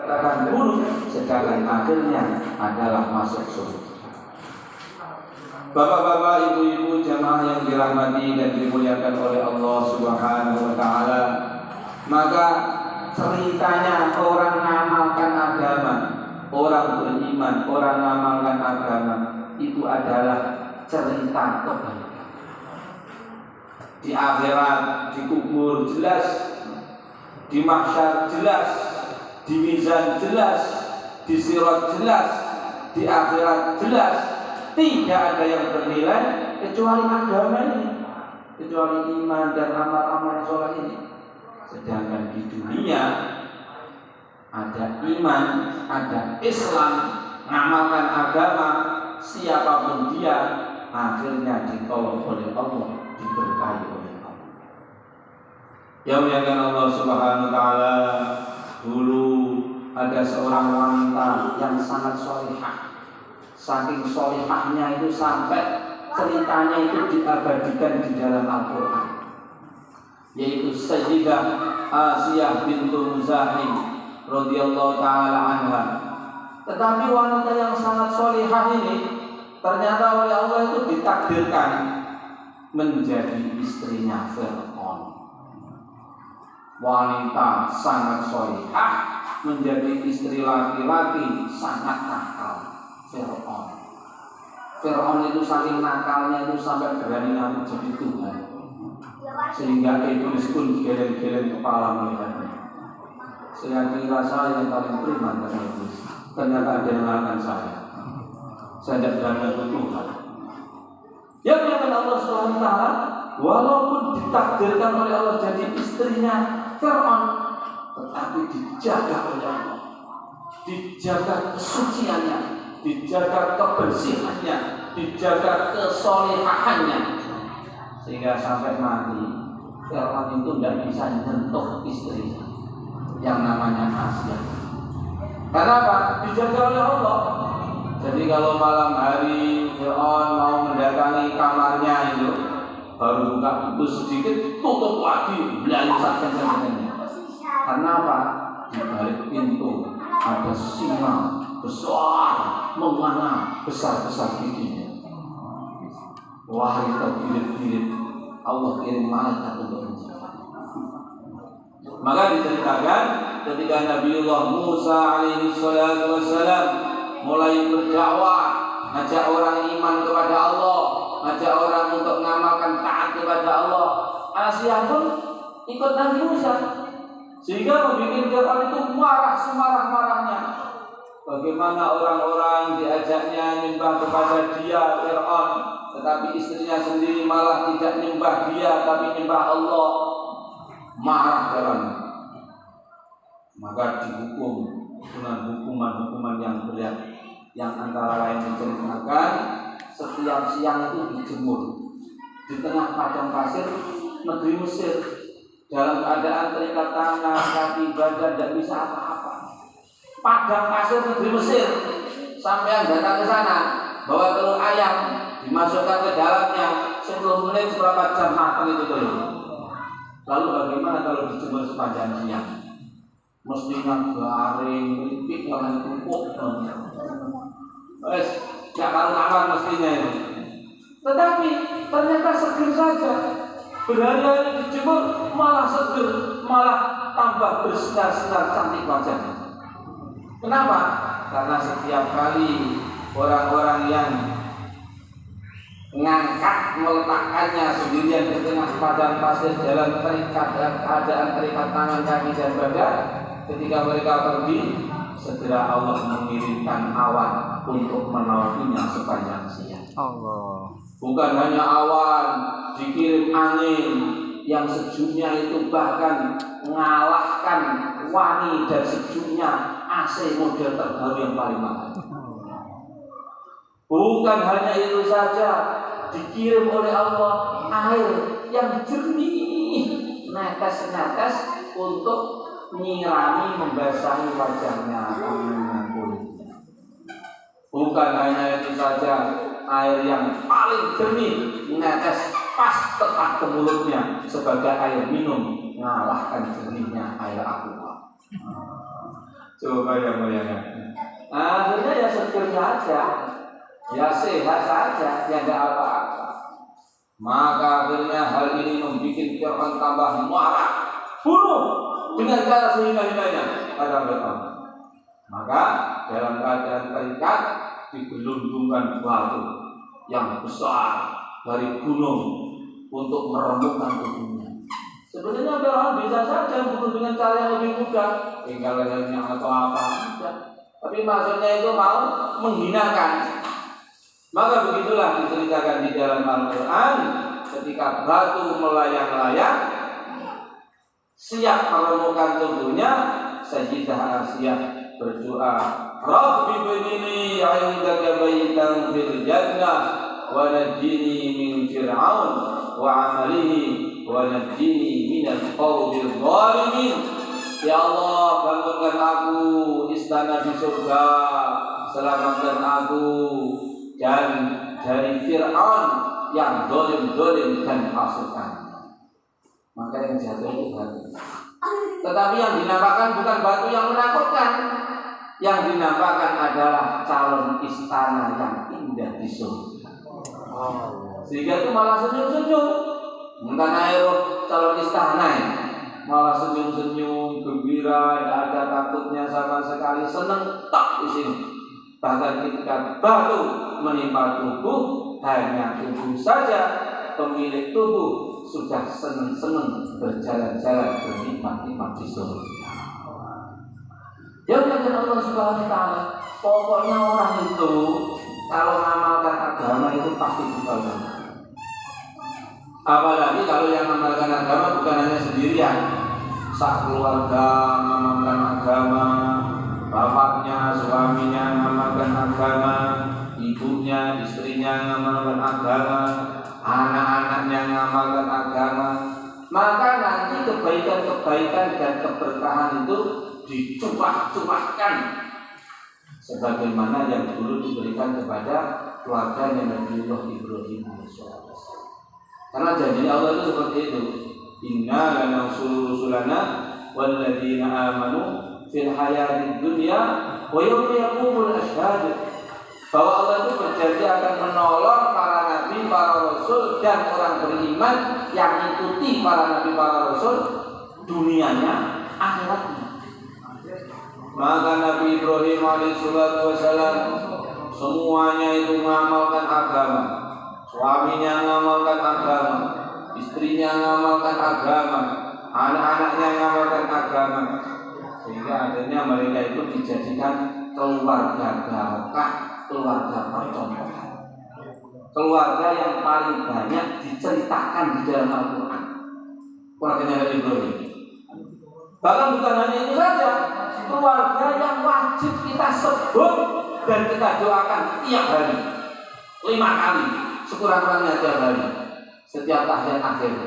dikatakan buruk, sedangkan akhirnya adalah masuk surga. Bapak-bapak, ibu-ibu, jamaah yang dirahmati dan dimuliakan oleh Allah Subhanahu wa taala, maka ceritanya orang mengamalkan agama, orang beriman, orang mengamalkan agama itu adalah cerita kebaikan. Di akhirat, di kubur jelas, di mahsyar jelas, di mizan jelas, di sirat jelas, di akhirat jelas. Tidak ada yang bernilai kecuali agama ini, kecuali iman dan amal-amal soleh ini. Sedangkan di dunia ada iman, ada Islam, mengamalkan agama, siapapun dia akhirnya ditolong oleh Allah, diberkahi oleh Allah. Yang muliakan Allah Subhanahu wa taala, dulu ada seorang wanita yang sangat sholihah. Saking sholihahnya itu sampai ceritanya itu diabadikan di dalam Al-Quran, yaitu Sayyidah Asiyah bintu Muzahim radhiyallahu taala anha. Tetapi wanita yang sangat sholihah ini ternyata oleh Allah itu ditakdirkan menjadi istrinya Fir'aun. Wanita sangat sholihah menjadi istri laki-laki sangat nakal, Fir'aun. Fir'aun itu saking nakalnya itu sampai berani ngaku jadi Tuhan, sehingga iblis pun geleng-geleng kepala melihatnya. Saya kira saya yang paling beriman dengan iblis, ternyata ada yang mengatakan saya tidak berani ngaku Tuhan. Ya muliakan Allah SWT, walaupun ditakdirkan oleh Allah jadi istrinya Fir'aun, tetapi dijaga oleh Allah, dijaga kesuciannya, dijaga kebersihannya, dijaga kesolehahannya, sehingga sampai mati Fir'aun itu tidak bisa menyentuh istrinya yang namanya Asiyah. Karena apa? Dijaga oleh Allah. Jadi kalau malam hari Fir'aun mau mendatangi kamarnya itu, baru buka pintu sedikit, tutup lagi, belanjak kencang-kencangnya. Karena apa? Di balik pintu ada singa besar, menganga besar-besar giginya. Wah, itu birit-birit. Allah kirim malaikat untuk menjaga. Maka diceritakan ketika Nabiullah Musa alaihi salatu wassalam mulai berdakwah, ngajak orang iman kepada Allah, ngajak orang untuk mengamalkan taat kepada Allah, Asiyah pun ikut Nabi Musa, sehingga membuat Fir'aun itu marah semarah-marahnya. Bagaimana orang-orang diajaknya nyembah kepada dia Fir'aun, tetapi istrinya sendiri malah tidak nyembah dia tapi nyembah Allah. Marah Fir'aun. Maka dihukum dengan hukuman-hukuman yang berat, yang antara lain diceritakan setiap siang itu dijemur di tengah padang pasir negeri Mesir dalam keadaan terikat tangan, kaki, badan, tidak bisa apa-apa. Padang pasir negeri Mesir, sampai yang datang ke sana bawa telur ayam, dimasukkan ke dalamnya 10 menit seberapa jam matang itu telur. Lalu bagaimana kalau dijemur sepanjang siang? Mestinya garing, lipik, orang tumpuk. Wes, gak karuan mestinya itu. Tetapi ternyata seger saja. Berhari-hari dijemur malah seger, malah tambah bersinar-sinar cantik wajahnya. Kenapa? Karena setiap kali orang-orang yang mengangkat meletakkannya sendirian di tengah padang pasir dalam keadaan terikat tangan, kaki dan badan, ketika mereka pergi, segera Allah mengirimkan awan untuk menaunginya sepanjang siang. Allah. Bukan hanya awan, dikirim angin yang sejuknya itu bahkan mengalahkan wangi dan sejuknya AC model terbaru yang paling mahal. Bukan hanya itu saja, dikirim oleh Allah air yang jernih, netes-netes untuk menyirami, membasahi wajahnya, tangannya, kulitnya. Bukan hanya itu saja, air yang paling jernih, netes pas tepat ke mulutnya sebagai air minum, mengalahkan jernihnya air aqua. Coba yang bayangkan. Akhirnya ya setir saja, ya sehat saja, ya tidak apa-apa. Maka akhirnya hal ini membuat Fir'aun tambah marah, bunuh dengan cara sehingga-hinganya pada Fir'aun. Maka dalam keadaan terikat digelundungkan batu yang besar dari gunung untuk meremukkan tubuhnya. Sebenarnya Fir'aun bisa saja bunuh dengan cara yang lebih mudah, tinggal lehernya atau apa saja. Tapi maksudnya itu mau menghinakan. Maka begitulah diceritakan di dalam Al-Quran, ketika batu melayang-layang siap meremukkan tubuhnya, Sayyidah Asiyah berdoa, Rabbi binili 'indaka baitan fil jannah wa najjini min Fir'aun wa 'amalihi wa najjini minal qawmil zalimin. Ya Allah, bangunkan aku istana di surga, selamatkan aku dan dari Fir'aun yang dolim-dolim dan pasukan. Maka yang jatuh itu batu. Tetapi yang dinampakkan bukan batu yang menakutkan. Yang dinampakkan adalah calon istana yang indah di surga. Sehingga itu malah senyum-senyum. Bukan air calon istana ya. Malah senyum-senyum, gembira, tidak ada takutnya sama sekali, senang tak di sini. Bahkan ketika batu menimpa tubuh, hanya tubuh saja, pemilik tubuh sudah senang-senang berjalan-jalan bernikmat-nikmat di surga. Ya kata Allah Subhanahu wa Ta'ala, pokoknya orang itu kalau mengamalkan agama itu pasti bakal. Apalagi kalau yang mengamalkan agama bukan hanya sendirian, sak keluarga mengamalkan agama, bapaknya, suaminya mengamalkan agama, ibunya, istrinya mengamalkan agama, anak-anaknya mengamalkan agama, maka nanti kebaikan-kebaikan dan keberkahan itu dicurah-curahkan sebagaimana yang dulu diberikan kepada keluarganya Nabiullah Ibrahim alaihissalam. Karena janji Allah itu seperti itu. Inna lanansuru rusulana walladzina amanu fil hayatid dunya wa yawma yaqumul ashhad. Bahwa Allah itu berjanji akan menolong para nabi, para rasul dan orang beriman yang mengikuti para nabi, para rasul dunianya, akhiratnya. Maka Nabi Ibrahim alaihissalam semuanya itu mengamalkan agama. Suaminya mengamalkan agama, istrinya mengamalkan agama, anak-anaknya mengamalkan agama, sehingga akhirnya mereka itu dijadikan keluarga barokah, keluarga percontohan, keluarga yang paling banyak diceritakan di dalam Al-Quran. Keluarganya Nabi Ibrahim. Bahkan bukan hanya itu saja, keluarga yang wajib kita sebut dan kita doakan tiap hari 5 kali. Sekurang-kurangnya tiap hari, setiap tahiyat akhir.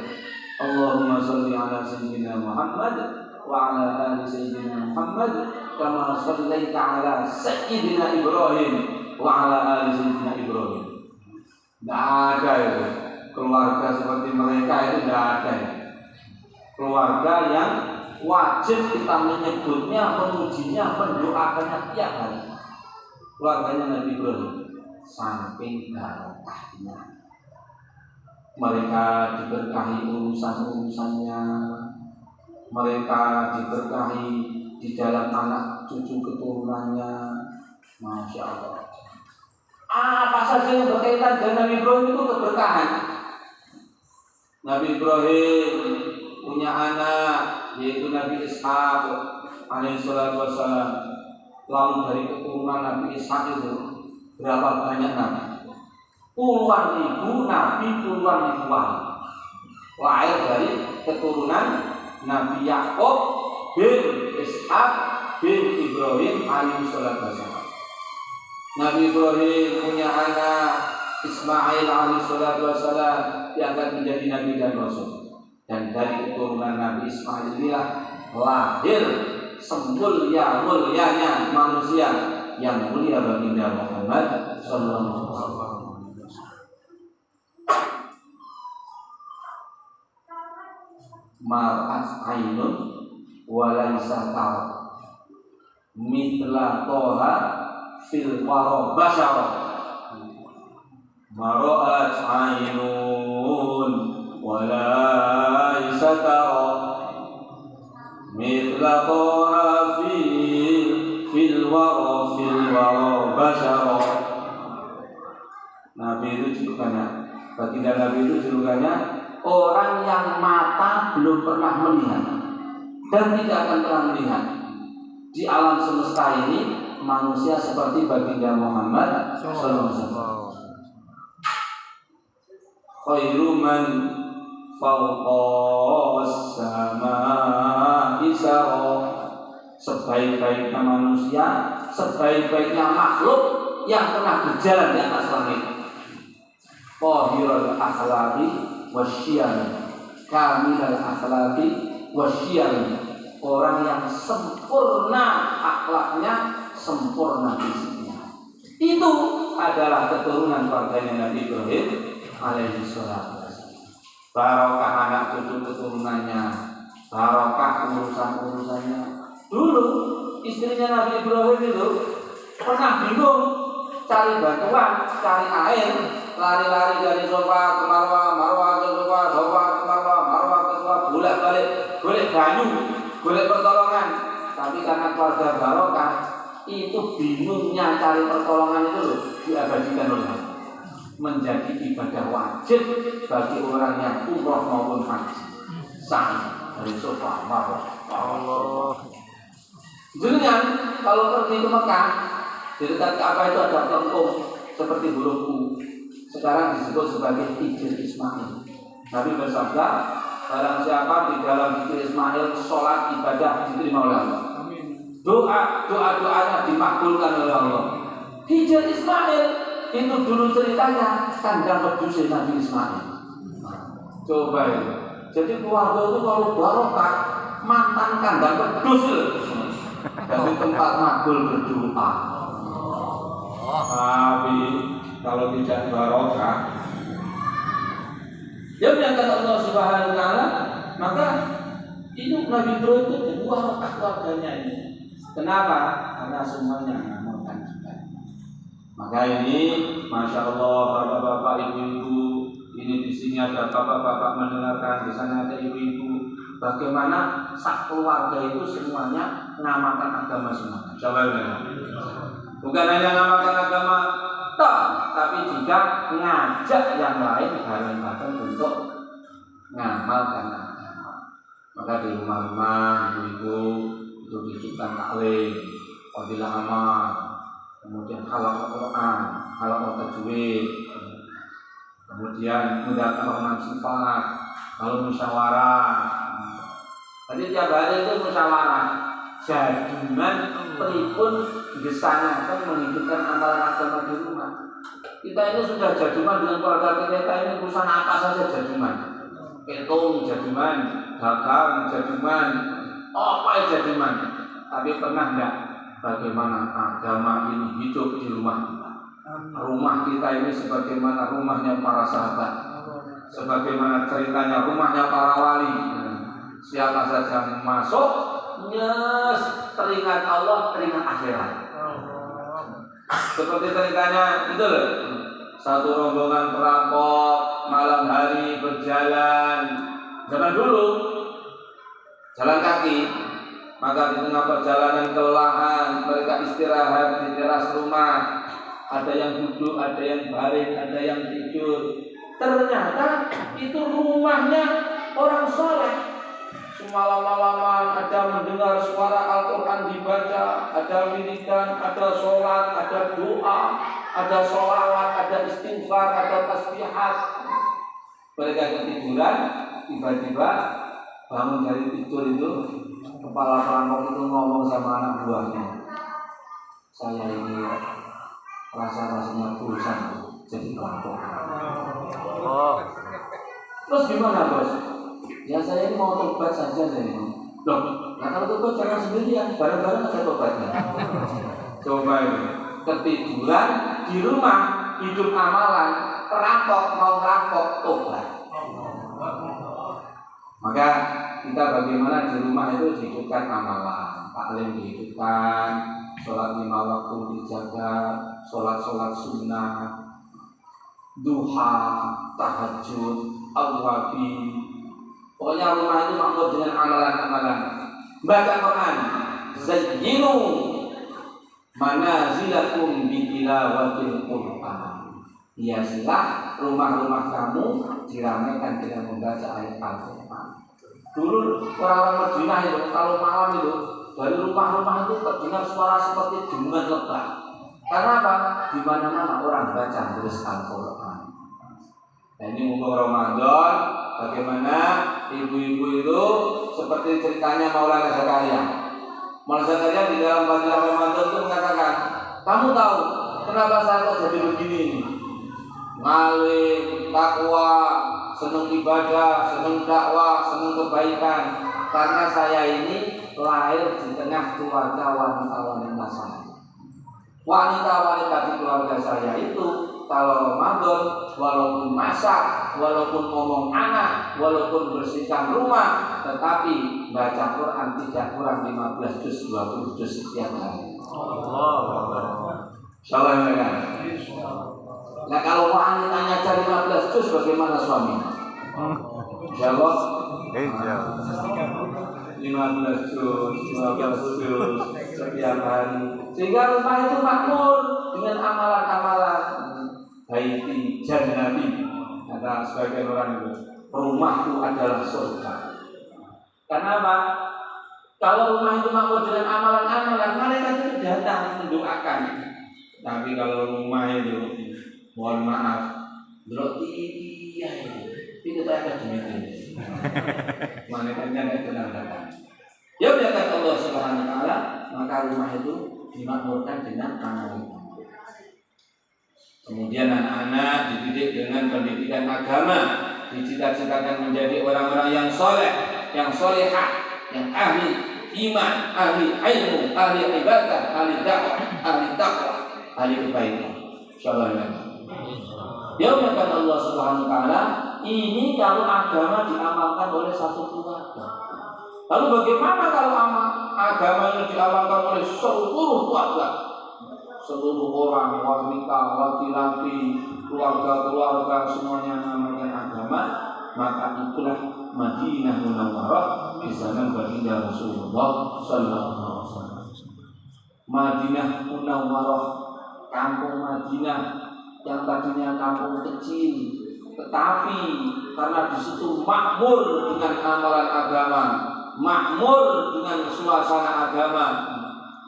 Allahumma sholli ala sayyidina Muhammad wa ala ali sayyidina Muhammad kama shallaita ala sayyidina Ibrahim wa ala ali sayyidina Ibrahim. Tidak ada itu keluarga seperti mereka, itu tidak ada. Keluarga yang wajib kita menyebutnya, memujinya, mendoakannya tiap hari. Keluarganya Nabi Ibrahim. Samping barokahnya, mereka diberkahi urusan-urusannya, mereka diberkahi di dalam anak cucu keturunannya, masya Allah. Apa saja yang berkaitan dengan Nabi Ibrahim itu keberkahan. Nabi Ibrahim punya anak yaitu Nabi Ishaq alaihissalam. Lalu dari keturunan Nabi Ishaq itu berapa banyak nabi? Puluhan ribu nabi, puluhan ribu wali. Lahir dari keturunan Nabi Yakub bin Ishaq bin Ibrahim alaihissalam. Nabi Ibrahim punya anak Ismail alaihissalam yang akan menjadi nabi dan rasul. Dan dari keturunan Nabi Ismail inilah lahir semulia-mulianya manusia yang mulia baginda Muhammad sallallahu alaihi wasallam. Mar'at ainun wa laisa tar. mithla toha fil waro basyara mara'at ainun wala isatara mithla toha fil waro basyara. Nabi itu julukannya, baginda Nabi itu julukannya orang yang mata belum pernah melihat dan tidak akan pernah melihat. Di alam semesta ini manusia seperti baginda Muhammad sallallahu alaihi wasallam. Khairu man fawqas samaa'i sara. Sebaik-baiknya manusia, sebaik-baiknya makhluk yang pernah berjalan di atas langit. Qahirul akhlaqi wasyiyami, kamilul akhlaqi wasyiyami. Orang yang sempurna akhlaknya, sempurna fisiknya. Itu adalah keturunan keluarganya Nabi Ibrahim alaihi salatu wasallam. Barokah anak cucu keturunannya, barokah urusan-urusannya. Dulu istrinya Nabi Ibrahim itu pernah bingung cari bantuan, cari air, lari-lari dari sofa ke marwah, marwah ke sofa, sofa ke marwah, marwah ke sofa, bolak-balik, golek banyu, golek pertolongan. Tapi karena keluarga barokah, itu bingungnya cari pertolongan itu diabadikan oleh Allah, menjadi ibadah wajib bagi orang yang umroh maupun haji. Sa'i dari sofa marwah. Allah. Jangan kalau pergi ke Mekah, di dekat Ka'bah itu ada kelengkung seperti huruf U. Sekarang disebut sebagai Hijr Ismail. Nabi bersabda, barang siapa di dalam Hijr Ismail sholat ibadah diterima oleh Allah. Doa-doanya dimakbulkan oleh Allah. Hijr Ismail itu dulu ceritanya kandang pedus Nabi Ismail. Coba ya. Jadi keluarga itu kalau barokah mantan kandang pedus dari tempat makbul berdoa. Tapi kalau tidak barokah, dia menyangka Allah Subhanahu wa taala, maka hidup Nabi Ibrahim itu barokah keluarganya ini. Kenapa? Karena semuanya mengamalkan juga. Maka ini, masya Allah, bapak-bapak, ibu-ibu, ini di sini ada bapak-bapak mendengarkan, di sana ada ibu-ibu. Bagaimana sak keluarga itu semuanya mengamalkan agama semuanya. Bukan hanya mengamalkan agama, tapi juga mengajak yang lain bareng-bareng untuk mengamalkan agama. Maka di rumah-rumah ibu-ibu itu diciptakan taklim, fadilah amal, kemudian halaqah Quran, halaqah tajwid, kemudian mendatangkan sifat, lalu musyawarah. Jadi tiap hari itu musyawarah. Jaduman pripun gesanaken menghidupkan amalan agama di rumah. Kita ini sudah jaduman dengan keluarga kita ini urusan apa saja jaduman. Ketung jaduman, dagang jaduman, apa jaduman. Tapi pernah enggak bagaimana agama ini hidup di rumah kita? Rumah kita ini sebagaimana rumahnya para sahabat, sebagaimana ceritanya rumahnya para wali. Siapa saja yang masuk, teringat Allah, teringat akhirat. Seperti ceritanya itu loh, satu rombongan perampok malam hari berjalan. Zaman dulu jalan kaki, maka di tengah perjalanan kelelahan mereka istirahat di teras rumah. Ada yang duduk, ada yang baring, ada yang tidur. Ternyata itu rumahnya orang soleh. Semalam-malaman ada mendengar suara Al-Quran dibaca, ada wiridan, ada sholat, ada doa, ada sholawat, ada istighfar, ada tasbihat. Mereka ketiduran, tiba-tiba bangun dari tidur itu, kepala perampok itu ngomong sama anak buahnya, saya ini rasa-rasanya bosan jadi perampok. Terus gimana bos? Ya saya ini mau tobat saja saya. Loh, nah kalau tobat jangan sendirian, bareng-bareng ada tobatnya. Coba ini, ketiduran di rumah, hidup amalan, perampok mau merampok, tobat. Maka kita bagaimana di rumah itu hidupkan amalan. taklim dihidupkan, sholat 5 waktu dijaga, sholat sunnah, duha, tahajud, awwabi. Pokoknya rumah itu makmur dengan amalan-amalan. Baca Quran, zayyinu manazilakum bitilawatil Quran. Hiasilah rumah-rumah kamu diramaikan dengan membaca ayat Al-Quran. Dulu orang-orang Madinah itu kalau malam itu dari rumah-rumah itu terdengar suara seperti dengungan lebah. Karena apa? Di mana-mana orang baca terus Al-Quran. Nah, ini mumpung Ramadan, bagaimana ibu-ibu itu seperti ceritanya Maulana Zakaria. Maulana Zakaria di dalam Fadilah Ramadan itu mengatakan, kamu tahu kenapa saya kok jadi begini? Ngalim, takwa, senang ibadah, senang dakwah, senang kebaikan. Karena saya ini lahir di tengah keluarga wanita-wanita saya. Wanita-wanita di keluarga saya itu kalau Ramadan, walaupun masak, walaupun ngomong anak, walaupun bersihkan rumah, tetapi baca Quran tidak kurang 15 juz, 20 juz setiap hari. Salam ya. Nah kalau wanitanya cari 15 juz, bagaimana suami? Jawab. 15 juz, 15 juz setiap hari. Sehingga rumah itu makmur dengan amalan-amalan. Baiti jannati, kata sebagian orang itu, rumahku adalah surga. Karena apa? Kalau rumah itu makmur dengan amalan-amalan, malaikat itu datang mendoakan. Tapi kalau rumah itu, mohon maaf, belum iya itu tak ada demikian. Malaikatnya tidak benar datang. Ya biarkan Allah Subhanahu Wa Taala, maka rumah itu dimakmurkan dengan amalan. Kemudian anak-anak dididik dengan pendidikan agama, dicita-citakan menjadi orang-orang yang soleh, yang solehah, yang ahli iman, ahli ilmu, ahli ibadah, ahli dakwah, ahli taqwa, ahli kebaikan. Insyaallah. Ya Allah Allah Subhanahu Wa Taala, ini kalau agama diamalkan oleh satu keluarga. Lalu bagaimana kalau agama ini diamalkan oleh seluruh keluarga? Seluruh orang, wanita, laki-laki, keluarga-keluarga semuanya mengamalkan agama, maka itulah Madinah Munawwarah di zaman baginda Rasulullah sallallahu alaihi wasallam. Madinah Munawwarah, kampung Madinah yang tadinya kampung kecil, tetapi karena di situ makmur dengan amalan agama, makmur dengan suasana agama,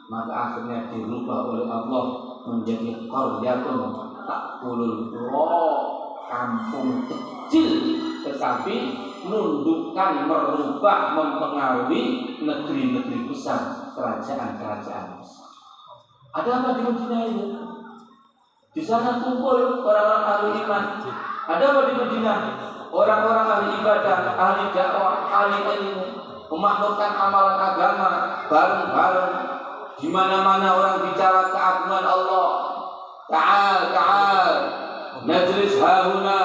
maka akhirnya dirubah oleh Allah menjadi qaryatun ta'kulul qura, kampung kecil tetapi menundukkan, merubah, mempengaruhi negeri-negeri besar, kerajaan-kerajaan besar. Ada apa di Madinah itu? Di sana kumpul orang-orang ahli iman. Ada apa di Madinah? Orang-orang ahli ibadah, ahli dakwah, ahli ilmu, memakmurkan amalan agama bareng-bareng. Di mana-mana orang bicara keagungan Allah. Ta'al, najlis hahuna,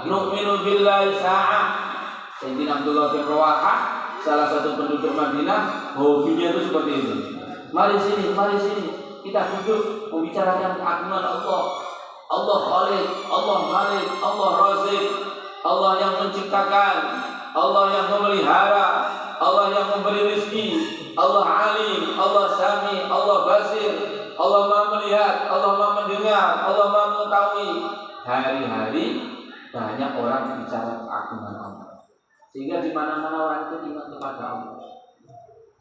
nu'minu billahi sa'ah. Sayyidina Abdullah bin Rawahah, salah satu penduduk Madinah, hobinya itu seperti itu. Mari sini, kita duduk membicarakan keagungan Allah. Allah Khaliq, Allah Malik, Allah Razik, Allah yang menciptakan, Allah yang memelihara, Allah yang memberi rezeki, Allah Alim, Allah Sami, Allah Basir, Allah Maha melihat, Allah Maha mendengar, Allah Maha mengetahui. Hari-hari banyak orang bicara keagungan Allah. Sehingga di mana-mana orang itu ingat kepada Allah.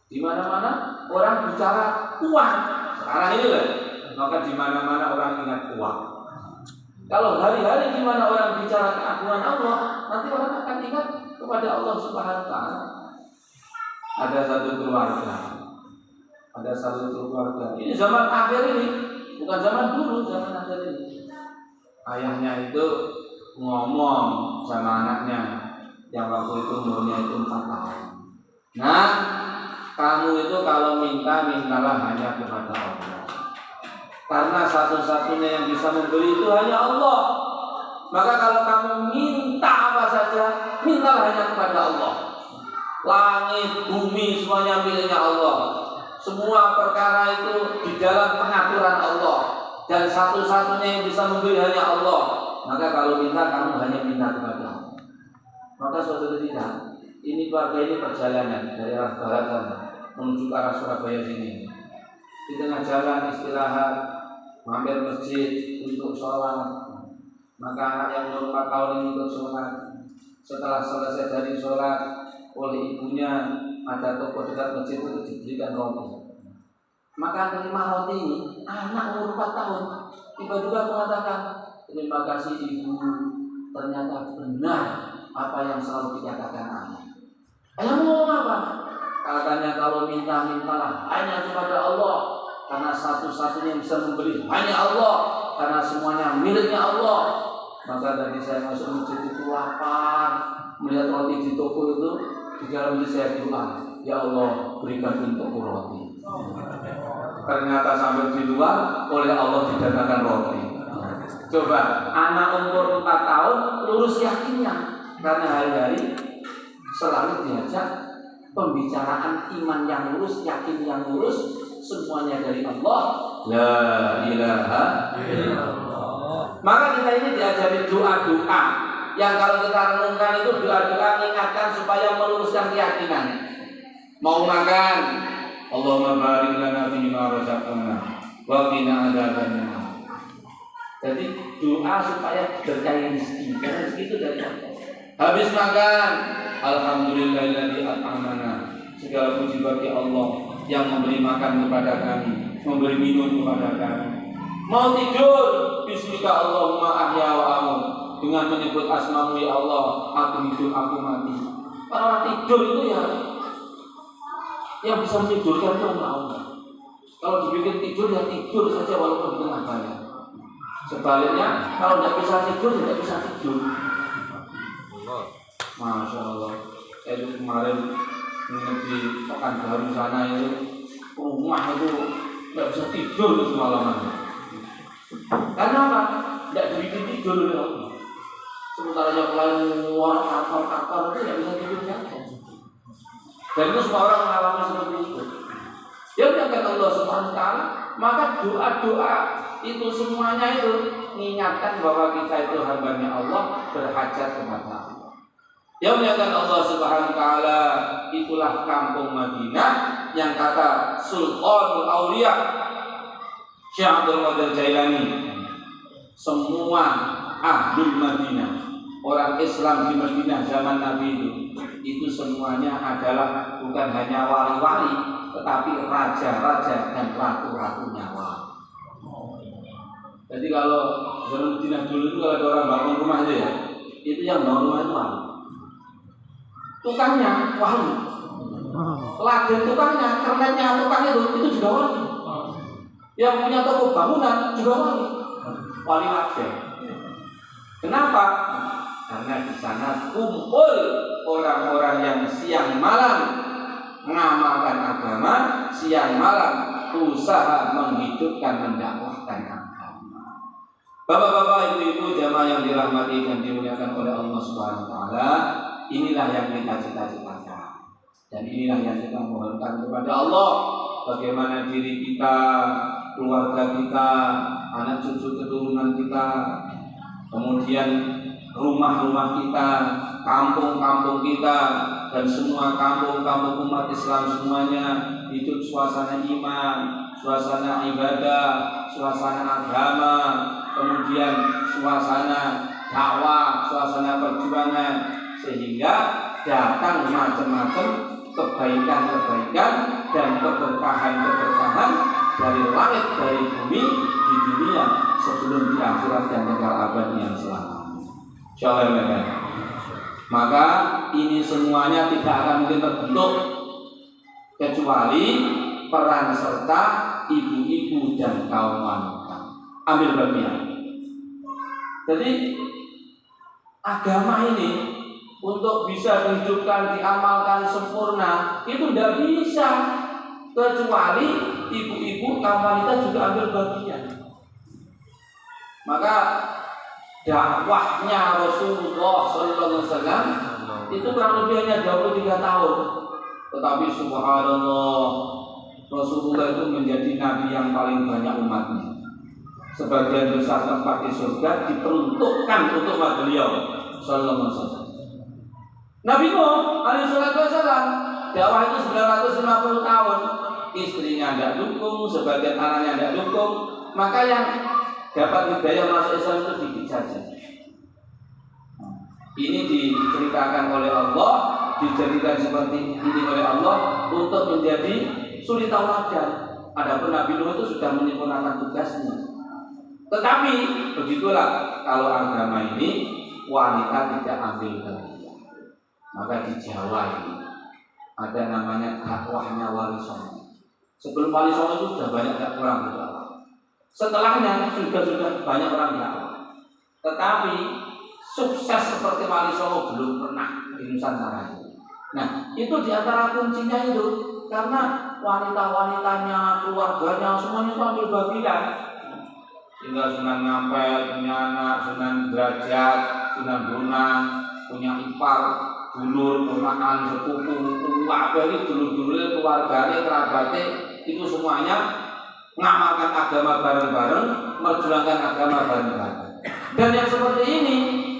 Di mana-mana orang bicara uang. Sekarang ini lah, maka di mana-mana orang ingat uang. Kalau hari-hari di mana orang bicara keagungan Allah, nanti orang akan ingat kepada Allah Subhanahu Wa Taala. Ada satu keluarga. Ini zaman akhir ini, bukan zaman dulu, zaman akhir ini. Ayahnya itu ngomong sama anaknya yang waktu itu umurnya itu 4 tahun. Nah, kamu itu kalau mintalah hanya kepada Allah. Karena satu-satunya yang bisa memberi itu hanya Allah. Maka kalau kamu minta apa saja, mintalah hanya kepada Allah. Langit, bumi semuanya miliknya Allah. Semua perkara itu di dalam pengaturan Allah, dan satu-satunya yang bisa memberi hanya Allah. Maka kalau minta, kamu hanya minta kepada Allah. Maka suatu ketika ini keluarga ini perjalanan dari arah barat sana menuju ke arah Surabaya sini. Di tengah jalan istirahat, mampir masjid untuk sholat. Maka anak yang umur 4 tahun ini ikut sholat. Setelah selesai dari sholat, oleh ibunya ada toko dekat masjid itu diberikan roti. Maka terima roti ini, anak umur 4 tahun tiba-tiba mengatakan, terima kasih ibu, ternyata benar apa yang selalu dikatakan ayah. Ayah mau ngomong apa? Katanya kalau minta-mintalah hanya kepada Allah, karena satu-satunya yang bisa memberi hanya Allah, karena semuanya miliknya Allah. Maka tadi saya masuk masjid itu lapar, melihat roti di toko itu, di dalam hati saya doa, ya Allah berikan untukku roti. Ternyata sampai di luar oleh Allah didatangkan roti. Coba anak umur 4 tahun lurus yakinnya, karena hari-hari selalu diajak pembicaraan iman yang lurus, yakin yang lurus, semuanya dari Allah. La ilaha illallah. Maka kita ini diajari doa-doa yang kalau kita renungkan itu doa-doa mengingatkan supaya meluruskan keyakinan. Mau makan, Allahumma barik lana fima razaqtana wa qina adzabannar. Jadi doa supaya berkah rezeki, karena rezeki itu dari Allah. Habis makan, alhamdulillahilladzi at'amana. Segala puji bagi Allah yang memberi makan kepada kami, memberi minum kepada kami. Mau tidur, bismika Allahumma ahya wa amut. Dengan menyebut asmamu ya Allah, aku hidup, aku mati. Orang tidur itu ya yang bisa menidurkan itu Allah. Kalau dibikin tidur ya tidur saja walaupun tengah malam. Sebaliknya kalau tidak bisa tidur tidak bisa tidur. Masya Allah. Saya itu kemarin di Pekanbaru sana itu rumah itu tidak bisa tidur itu semalaman. Karena apa? Tidak dibikin tidur oleh Allah. Sementara yang lain muar kapal itu tidak bisa tidur saja. Dan itu semua orang mengalami seperti itu. Dia mengingatkan Allah Subhanahu wa Ta'ala, maka doa-doa itu semuanya itu mengingatkan bahwa kita itu hambanya Allah, berhajat kepada Allah. Dia mengingatkan Allah Subhanahu wa Ta'ala, itulah kampung Madinah yang kata Sultanul Auliya Syekh Abdul Qadir Jailani, semua ahlul Madinah, orang Islam di Madinah zaman Nabi itu semuanya adalah bukan hanya wali-wali, tetapi raja-raja dan ratu-ratu nyawa. Jadi kalau zaman Madinah dulu itu kalau ada orang bangun rumah itu yang bangun rumah itu wali. Tukangnya wali. Laden tukangnya, kernetnya tukang itu juga wali. Yang punya toko bangunan juga wali. Wali laden. Kenapa? Karena di sana kumpul orang-orang yang siang malam mengamalkan agama, siang malam usaha menghidupkan, mendakwahkan agama. Bapak-bapak, ibu-ibu, jamaah yang dirahmati dan dimuliakan oleh Allah Subhanahu wa Ta'ala, inilah yang kita cita-citakan. Dan inilah yang kita mohonkan kepada Allah, bagaimana diri kita, keluarga kita, anak cucu keturunan kita, kemudian rumah-rumah kita, kampung-kampung kita, dan semua kampung-kampung umat Islam semuanya hidup suasana iman, suasana ibadah, suasana agama, kemudian suasana dakwah, suasana perjuangan, sehingga datang macam-macam kebaikan-kebaikan dan keberkahan-keberkahan dari langit, dari bumi, di dunia sebelum di akhirat dan kekal abadi yang selamat. Insyaallah. Maka ini semuanya tidak akan mungkin terbentuk kecuali peran serta ibu-ibu dan kaum wanita ambil bagian. Jadi agama ini untuk bisa dihidupkan, diamalkan sempurna itu tidak bisa kecuali ibu-ibu, kaum wanita juga ambil bagian. Maka dakwahnya Rasulullah SAW itu kurang lebih hanya 23 tahun. Tetapi subhanallah, Rasulullah itu menjadi nabi yang paling banyak umatnya. Sebagian besar tempat di surga diperuntukkan untuk umat beliau sallallahu alaihi wasallam. Nabi Nuh alaihi wasallam dakwah itu 950 tahun. Istrinya tidak dukung, sebagian anaknya tidak dukung, maka yang dapat hidayah masuk Islam itu dikit saja. Ini diceritakan oleh Allah, dijadikan seperti ini oleh Allah untuk menjadi suri tauladan. Adapun Nabi Nuh itu sudah menyempurnakan tugasnya. Tetapi begitulah kalau agama ini wanita tidak ambil bagian. Maka di Jawa ini ada namanya dakwahnya Wali Songo. Sebelum Wali Songo itu sudah banyak orang berdakwah. Setelahnya sudah banyak orang dakwah. Tetapi sukses seperti Wali Songo belum pernah di Nusantara ini. Nah, itu diantara kuncinya itu karena wanita-wanitanya, keluarganya semuanya itu ambil bagian. Tinggal Sunan Ngampel, punya anak, Sunan Derajat, Sunan Bonang, punya ipar, dulur, ponakan, sepupu, apa dulur-dulurnya, keluarganya, kerabatnya, itu semuanya mengamalkan agama bareng-bareng, memperjuangkan agama bareng-bareng. Dan yang seperti ini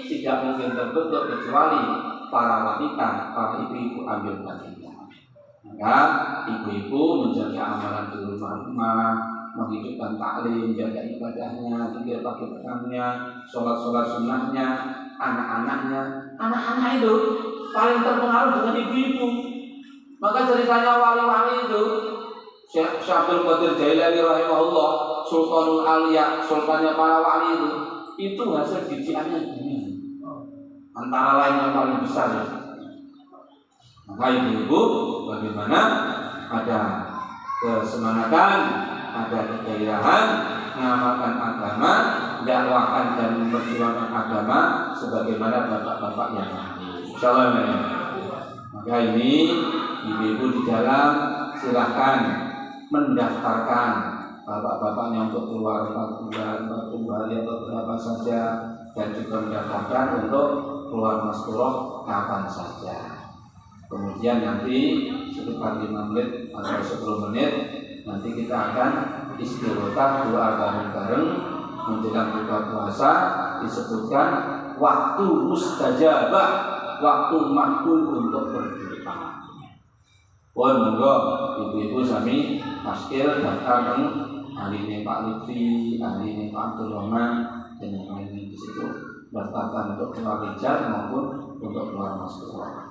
tidak mungkin terbentuk kecuali para wanita, para ibu-ibu ambil bagian. Maka ibu-ibu menjaga amalan di rumah-rumah, menghidupkan taklim, jaga ibadahnya, zikir pagi petangnya, sholat sunnahnya, anak-anaknya. Anak-anak itu paling terpengaruh dengan ibu-ibu. Maka ceritanya wali-wali itu, Syekh Abdul Qadir Jailani rahimahullah, Sultanul Auliya, sultannya para wali itu hasil didikannya ini. Antara lain yang paling besar ya. Maka ibu-ibu bagaimana ada kesemangatan, ada kegairahan mengamalkan agama, dakwahkan dan memperjuangkan agama sebagaimana bapak-bapak yang lain. Insyaallah. Maka ini ibu-ibu di dalam silahkan mendaftarkan bapak-bapaknya untuk keluar 4 hari atau berapa saja, dan juga mendaftarkan untuk keluar masturah kapan saja. Kemudian nanti sekitar 5 menit atau 10 menit nanti kita akan istighothah doa bareng-bareng menjelang buka puasa, disebutkan waktu mustajabah, waktu makbul untuk berdoa. Pun monggo ibu-ibu sami maskil daftar ahline Pak Lutfi, ahline Pak Abdul Rahman dan yang lain di situ, daftarkan untuk keluar ijazah maupun untuk keluar masturah.